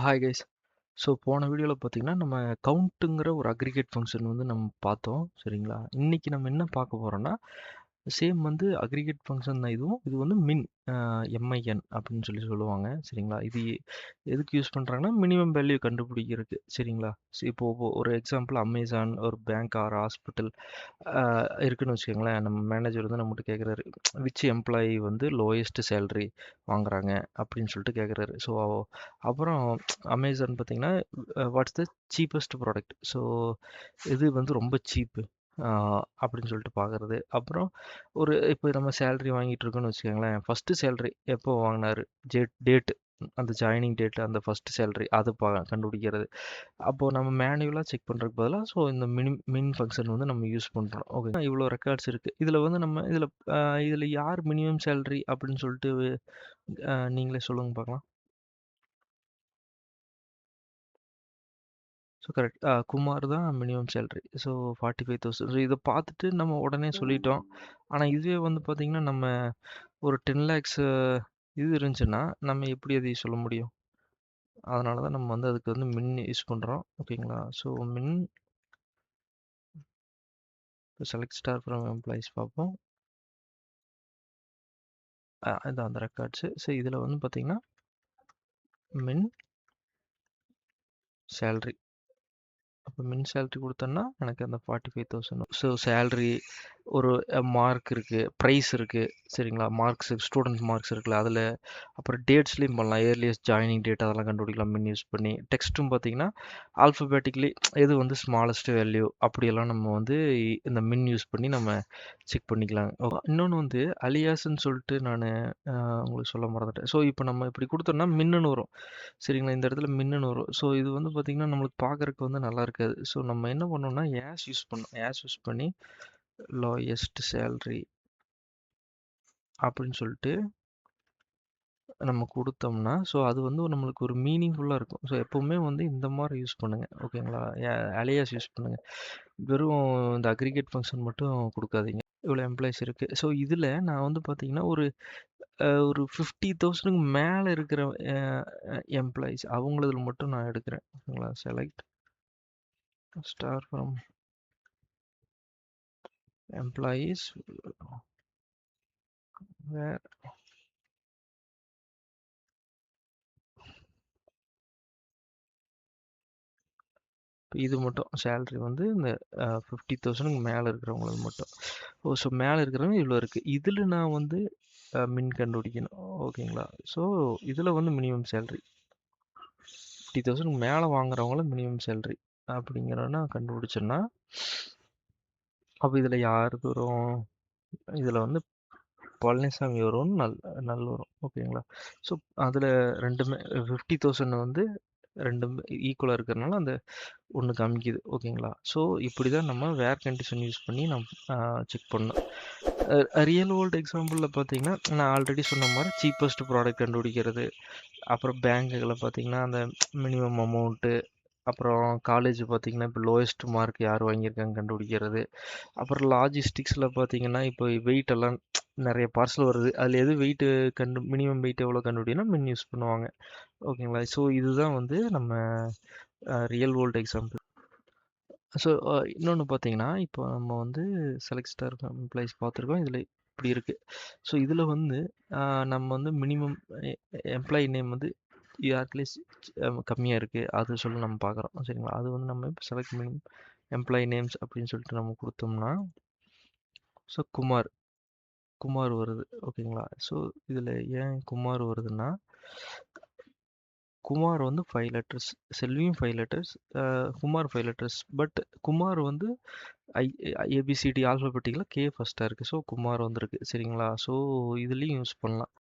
Hi guys. So போன வீடியோவில் பார்த்தீங்கன்னா நம்ம கவுண்ட்டுங்கிற ஒரு அக்ரிகேட் ஃபங்க்ஷன் வந்து நம்ம பார்த்தோம் சரிங்களா. இன்னைக்கு நம்ம என்ன பார்க்க போகிறோம்னா சேம் வந்து அக்ரிகேட் ஃபங்க்ஷன் தான் இதுவும். இது வந்து எம்ஐஎன் அப்படின்னு சொல்லி சொல்லுவாங்க சரிங்களா. இது எதுக்கு யூஸ் பண்ணுறாங்கன்னா மினிமம் வேல்யூ கண்டுபிடிக்கிறதுக்கு சரிங்களா. இப்போ ஒரு எக்ஸாம்பிள் அமேசான் ஒரு பேங்க் ஆர் ஹாஸ்பிட்டல் இருக்குன்னு வச்சுக்கோங்களேன். நம்ம மேனேஜர் வந்து நம்மகிட்ட கேட்குறாரு, விச் எம்ப்ளாயி வந்து லோயஸ்ட் சேலரி வாங்குறாங்க அப்படின்னு சொல்லிட்டு கேட்குறாரு. ஸோ அப்புறம் அமேசான் பார்த்தீங்கன்னா what's the cheapest product, so இது வந்து ரொம்ப சீப்பு அப்படின்னு சொல்லிட்டு பார்க்குறது. அப்புறம் இப்போ நம்ம சேலரி வாங்கிட்டு இருக்கோம்னு வச்சுக்கோங்களேன். ஃபஸ்ட்டு சேலரி எப்போ வாங்கினாரு, டேட்டு, அந்த ஜாயினிங் டேட், அந்த ஃபஸ்ட்டு சேலரி அது கண்டுபிடிக்கிறது. அப்போது நம்ம மேனுவலாக செக் பண்ணுறதுக்கு பதிலாக ஸோ இந்த மின் ஃபங்க்ஷன் வந்து நம்ம யூஸ் பண்ணுறோம். ஓகே, இவ்வளோ ரெக்கார்ட்ஸ் இருக்குது. இதில் வந்து நம்ம இதில் யார் மினிமம் சேலரி அப்படின்னு சொல்லிட்டு நீங்களே சொல்லுங்க பார்க்கலாம். ஸோ கரெக்ட், குமார் தான் மினிமம் சேலரி. ஸோ 45,000. ஸோ இதை பார்த்துட்டு நம்ம உடனே சொல்லிட்டோம். ஆனால் இதுவே வந்து பார்த்திங்கன்னா நம்ம ஒரு 10 lakhs இது இருந்துச்சுன்னா நம்ம எப்படி அதை சொல்ல முடியும்? அதனால தான் நம்ம வந்து அதுக்கு வந்து மின் யூஸ் பண்ணுறோம். ஓகேங்களா. ஸோ மின் செலக்ட் ஸ்டார் ஃப்ரம் எம்ப்ளாயிஸ் பார்ப்போம். இதான் அந்த ரெக்கார்ட்ஸு. ஸோ இதில் வந்து பார்த்திங்கன்னா மின் சேலரி. அப்போ மின் சேலரி கொடுத்தோன்னா எனக்கு அந்த 45,000. ஸோ சேலரி, ஒரு மார்க் இருக்குது, ப்ரைஸ் இருக்குது சரிங்களா. மார்க்ஸ், ஸ்டூடெண்ட் மார்க்ஸ் இருக்குல்ல அதில். அப்புறம் டேட்ஸ்லேயும் பண்ணலாம், இயர்லியஸ்ட் ஜாயினிங் டேட் அதெல்லாம் கண்டுபிடிக்கலாம் மின் யூஸ் பண்ணி. டெக்ஸ்ட்டும் பார்த்தீங்கன்னா ஆல்ஃபபேட்டிக்லி எது வந்து ஸ்மாலஸ்ட் வேல்யூ அப்படியெல்லாம் நம்ம வந்து இந்த மின் யூஸ் பண்ணி நம்ம செக் பண்ணிக்கலாம். இன்னொன்று வந்து அலியாஸ்ன்னு சொல்லிட்டு நான் உங்களுக்கு சொல்ல மறந்துட்டேன். ஸோ இப்போ நம்ம இப்படி கொடுத்தோம்னா மின்னுன்னு வரும் சரிங்களா. இந்த இடத்துல மின்னுன்னு வரும். ஸோ இது வந்து பார்த்திங்கன்னா நம்மளுக்கு பார்க்குறக்கு வந்து நல்லா இருக்காது. ஸோ நம்ம என்ன பண்ணோம்னா ஆஸ் யூஸ் பண்ணி லோயஸ்ட் சேலரி அப்படின்னு சொல்லிட்டு நம்ம கொடுத்தோம்னா ஸோ அது வந்து நம்மளுக்கு ஒரு மீனிங்ஃபுல்லாக இருக்கும். ஸோ எப்போவுமே வந்து இந்த மாதிரி யூஸ் பண்ணுங்கள். ஓகேங்களா. அலியாஸ் யூஸ் பண்ணுங்கள். வெறும் இந்த அக்ரிகேட் ஃபங்க்ஷன் மட்டும் கொடுக்காதீங்க. இவ்வளோ எம்ப்ளாயிஸ் இருக்குது. ஸோ இதில் நான் வந்து பார்த்தீங்கன்னா ஒரு 50,000க்கு மேலே இருக்கிற எம்ப்ளாயிஸ் அவங்களதுல மட்டும் நான் எடுக்கிறேன். ஓகேங்களா. செலக்ட் ஸ்டார் ஃப்ரம் எம்ப்ளாயீஸ் வேர் இது மட்டும் சேலரி வந்து இந்த 50,000க்கு மேலே இருக்கிறவங்களுக்கு மட்டும். ஸோ மேலே இருக்கிறவங்க இவ்வளோ இருக்குது. இதில் நான் வந்து மின் கண்டுபிடிக்கணும். ஓகேங்களா. ஸோ இதில் வந்து மினிமம் சேலரி 50,000க்கு மேலே வாங்குறவங்கள மினிமம் சேலரி அப்படிங்கிறன்னா கண்டுபிடிச்சோன்னா அப்போ இதில் யார் வரும்? இதில் வந்து பழனிசாமி வரும்னு நல் வரும். ஓகேங்களா. ஸோ அதில் ரெண்டுமே 50,000 வந்து ரெண்டும் ஈக்குவலாக இருக்கிறனால அந்த ஒன்று காமிக்குது. ஓகேங்களா. ஸோ இப்படி தான் நம்ம வேர் கண்டிஷன் யூஸ் பண்ணி நம்ம செக் பண்ணணும். ரியல் வேர்ல்டு எக்ஸாம்பிளில் பார்த்தீங்கன்னா நான் ஆல்ரெடி சொன்ன மாதிரி சீப்பஸ்ட் ப்ராடக்ட் கண்டுபிடிக்கிறது. அப்புறம் பேங்குகளை பார்த்தீங்கன்னா அந்த மினிமம் அமௌண்ட்டு. அப்புறம் காலேஜ் பார்த்தீங்கன்னா இப்போ லோயஸ்ட் மார்க் யார் வாங்கியிருக்காங்க கண்டுபிடிக்கிறது. அப்புறம் லாஜிஸ்டிக்ஸில் பார்த்தீங்கன்னா இப்போ வெயிட் எல்லாம் நிறைய பார்சல் வருது. அதில் எது வெயிட்டு மினிமம் வெயிட் எவ்வளோ கண்டுபிடினா மின் யூஸ் பண்ணுவாங்க. ஓகேங்களா. ஸோ இதுதான் வந்து நம்ம ரியல் வேர்ல்டு எக்ஸாம்பிள். ஸோ இன்னொன்று பார்த்தீங்கன்னா இப்போ நம்ம வந்து செலக்ட் ஸ்டார் எம்ப்ளாயிஸ் பார்த்துருக்கோம். இதில் இப்படி இருக்குது. ஸோ இதில் வந்து நம்ம வந்து மினிமம் எம்ப்ளாயி நேம் வந்து யாருக்குலேயே கம்மியாக இருக்குது அது சொல்லி நம்ம பார்க்குறோம் சரிங்களா. அது வந்து நம்ம இப்போ செலக்ட் மினிமம் எம்ப்ளாயி நேம்ஸ் அப்படின்னு சொல்லிட்டு நம்ம கொடுத்தோம்னா ஸோ குமார் வருது. ஓகேங்களா. ஸோ இதில் ஏன் குமார் வருதுன்னா குமார் வந்து 5 லெட்டர்ஸ், செல்வியும் 5 letters, Kumar 5 letters. But Kumar வந்து ஐ ஏபிசிடி ஆல்ஃபபெட்டிக்கில் கே ஃபஸ்ட்டாக இருக்குது. ஸோ குமார் வந்திருக்கு சரிங்களா. ஸோ இதுலேயும் யூஸ் பண்ணலாம்.